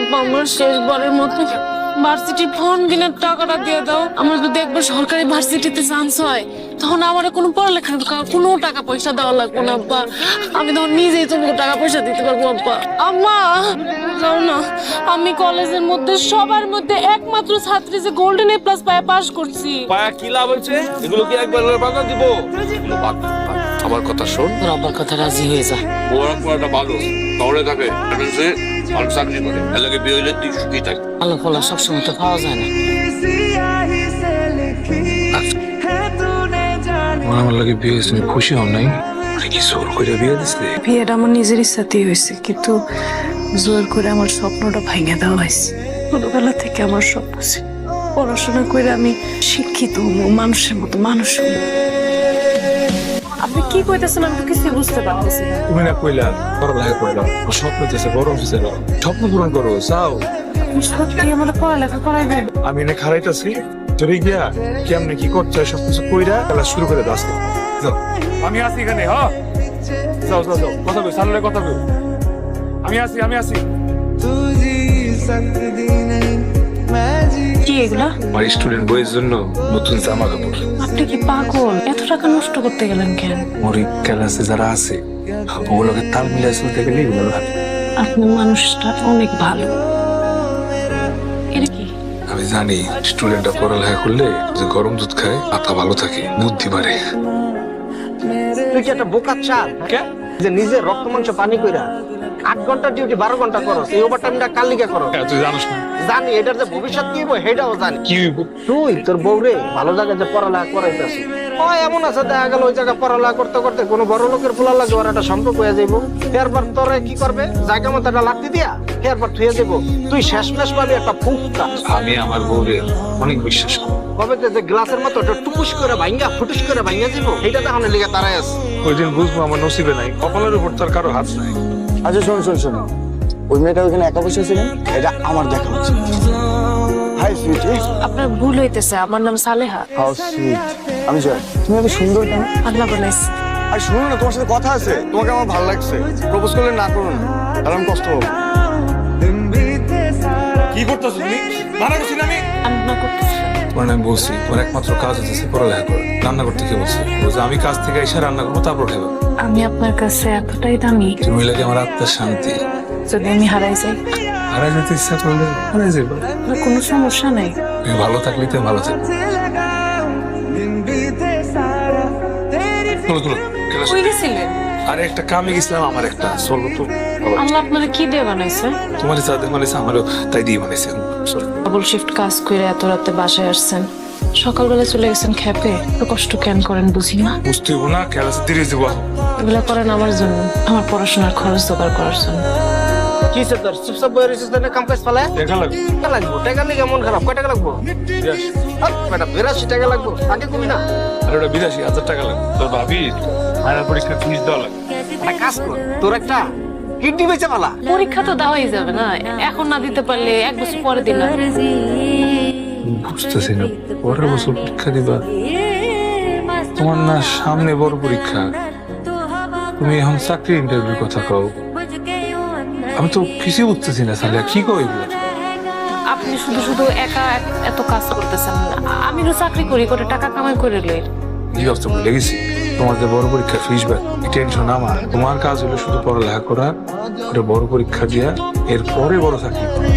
আব্বা আমার শেষবারের মতো ভার্সিটি ফর্ম কিনে টাকাটা দিয়ে দাও। আমার যদি একবার সরকারি ভার্সিটিতে চান্স হয় তখন আমার কোনো পড়ালেখার কোনো টাকা পয়সা দেওয়া লাগবে না আব্বা। আমি তখন নিজেই তোমাকে টাকা পয়সা দিতে পারবো আব্বা। আম্মা যাও না, আমি কলেজের মধ্যে সবার মধ্যে একমাত্র ছাত্রী যে গোল্ডেন এ প্লাস পায় পাস করছি। পায়া কি লাভ হয়েছে? এগুলো কি একবার বাধা দিব? আমার কথা শোন, তোর আব্বার কথা রাজি হয়ে যা। ওরা পড়াটা ভালো শহরে থাকে, ভালো চাকরি করে, এলাকায় বিয়ে হইলে তুই সুখী থাক। ভালো ফলা সবসময় তো পাওয়া যায় না। আমার লাগে বিয়ে হয়েছে, খুশি হন নাই? কি জোর করে বিয়ে দিচ্ছে? বিয়েটা আমার নিজের ইচ্ছাতেই হয়েছে, কিন্তু জোর করে আমার স্বপ্নটা ভাঙে দেওয়া হয়েছে। ছোটবেলা থেকে আমার স্বপ্ন ছিল পড়াশোনা করে আমি শিক্ষিত হবো, মানুষের মতো মানুষ হবো। আপনি কি কইতেছেন আমি তো কিছুই বুঝতে পারতেছি না। তুমি না কইলা পড়ালেখা করলাম, স্বপ্ন যেছে বড় অফিসে যাও, স্বপ্ন পূরণ করো, যাও। আপনি সত্যি আমার পড়ালেখা করাইবেন? আমি এনে খারাইতাছি, চলে গিয়া কেমনে কি করতে হয় সবকিছু কইরা খেলা শুরু করে দাস। যাও, আমি আছি এখানে। হ্যাঁ, যাও যাও যাও, কথা কই, সামনে কথা কই। আমি আছি। কি এগুলা? আমার স্টুডেন্ট বইয়ের জন্য নতুন জামা কাপড়। আপনি কি পাগল? এত টাকা নষ্ট করতে গেলেন কেন? ওর ক্লাসে যারা আছে ওগুলোকে তাল মিলিয়ে চলতে গেলে এগুলো লাগে। আপনার মানুষটা অনেক ভালো। এটা কি? আমি জানি স্টুডেন্টরা পড়ালেখা করলে যে গরম দুধ খায় মাথা ভালো থাকে, বুদ্ধি বাড়ে। তুই কি একটা বোকা চাল যে নিজের রক্ত মাংস পানি কইরা 8 ঘন্টা ডিউটি 12 ঘন্টা করো, এই ওভারটাইমটা কাল লিগা করো? তুই জানিস না? জানি, এটার যে ভবিষ্যৎ কি হইব সেটাও জানি। কি হইব? তুই তোর বউরে ভালো জায়গায় যে পড়ালেখা করাইতেছিস, হয় এমন আছে দেখা গেল ওই জায়গায় পড়ালেখা করতে করতে কোনো বড় লোকের ফুলা লাগে ওর একটা সম্পর্ক হয়ে যাইব। এরপর তোরে কি করবে, জায়গা মতো একটা লাগতে দিয়া এরপর থুয়ে দেবো। তুই শেষমেশ পাবি একটা ফুটকা। আমি আমার বউরে অনেক বিশ্বাস করি। কবে যে গ্লাসের মতো ওটা টুকুস করে ভাঙ্গা ফুটুস করে ভাঙ্গা দিব, এইটা দেখানো লিগা তারাই আছে। ওই দিন বুঝবো আমার নসিবে নাই, কপালের উপর তার কারো হাত নাই। আচ্ছা শোন, ওই মেয়েটা ওইখানে একা বসে ছিলেন, এটা আমার দেখা উচিত। হাই সুইটি। আপনার ভুল হইতেছে, আমার নাম সালেহা। How sweet. আমি জয়। তুমি এত সুন্দর কেন? আল্লাহ বানাইছে। আর শুনো না, তোমার সাথে কথা আছে, তোমাকে আমার ভালো লাগছে। প্রপোজ করলে না করো না, তাহলে আমি কষ্ট হবো। কি করতেছো তুমি? মানা করছি না আমি? আমি না করতেছি। তোমার আমি বলছি ওর একমাত্র কাজ হচ্ছে পড়ালেখা করে। রান্না করতে কে বলছে? বলছে আমি কাজ থেকে এসে রান্না করবো, তারপর খাবো। আমি আপনার কাছে এতটাই দামি, তুমি লাগে আমার আত্মার শান্তি। যদি আমি হারাই যাই? হারাই যেতে ইচ্ছা করলে হারাই যাবো, আপনার কোনো সমস্যা নাই। তুমি ভালো থাকলে তুমি ভালো থাকবে। চলো ক্লাস। কই গেছিলেন? আরে একটা কামে গেছিলাম, আমার একটা চলো তো। আল্লাহ আপনারা কি দিয়ে বানাইছে? তোমার যা বানাইছে আমারও তাই দিয়ে বানাইছে। ডাবল শিফট কাজ করে এত রাতে বাসায় আসছেন, সকালবেলা চলে গেছেন খেপে। তো কষ্ট কেন করেন বুঝি না। বুঝতে হবো না, ক্লাসে দেরি দিব। এগুলা করেন আমার জন্য, আমার পড়াশোনার খরচ জোগাড় করার জন্য। কি সে তোর চুপচাপ বইয়ের রিসিস দেনে কাম কাজ ফেলে? দেখা লাগবে। টাকা লাগবো, টাকা লিগে মন খারাপ। কয় টাকা লাগবো? বেটা 82 টাকা লাগবো, আগে কমি না। আর ওটা 82,000 টাকা লাগবে। তোর ভাবি ফাইনাল পরীক্ষার ফিস দেওয়া লাগবে। একটা কাজ কর, তোর একটা কিডনি বেচে ফেলা। পরীক্ষা তো দেওয়াই যাবে না, এখন না দিতে পারলে 1 বছর পরে দিলাম। বুঝতেছি না, পরের বছর পরীক্ষা দিবা? তোমার না সামনে বড় পরীক্ষা, তুমি এখন চাকরি ইন্টারভিউর কথা কও। আমি তো ফিসে বুঝতেছি না, সালিয়া কি কও এগুলো? আপনি শুধু শুধু একা এত কাজ করতেছেন। আমি তো চাকরি করি, করে টাকা কামাই করে লই। এই অবস্থা ভুলে গেছি। তোমার যে বড় পরীক্ষা ফিস ব্যাক, এই টেনশন আমার। তোমার কাজ হলো শুধু পড়ালেখা করা, করে বড় পরীক্ষা দিয়া এরপরে বড় চাকরি করা।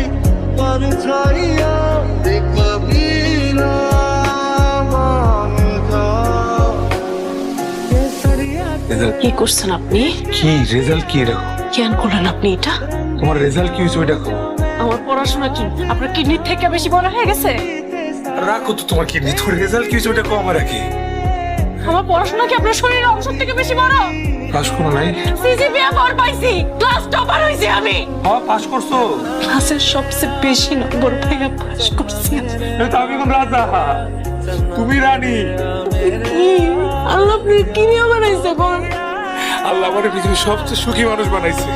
কি করছেন আপনি? কি রেজাল্ট কি রাখো? কেন করলেন আপনি এটা? তোমার রেজাল্ট কি হয়েছে ওইটা কো। আমার পড়াশোনা কি আপনার কিডনির থেকে বেশি বড় হয়ে গেছে? রাখো তো তোমার কিডনি, তোর রেজাল্ট কি হয়েছে ওইটা কো আমার রাখি। আমার পড়াশোনা কি আপনার শরীরের অংশ থেকে বেশি বড়? পাস করো নাই? সিজিপিএ বড় পাইছি, ক্লাস টপার হইছি আমি। হ্যাঁ পাস করছো। ক্লাসের সবচেয়ে বেশি নম্বর পেয়ে পাস করছি। এটা আমি কোন রাজা, তুমি রানী। কি আল্লাহ আপনি কি নিয়ে বানাইছে কোন? আল্লাহ আমার পৃথিবীর সবচেয়ে সুখী মানুষ বানাইছে।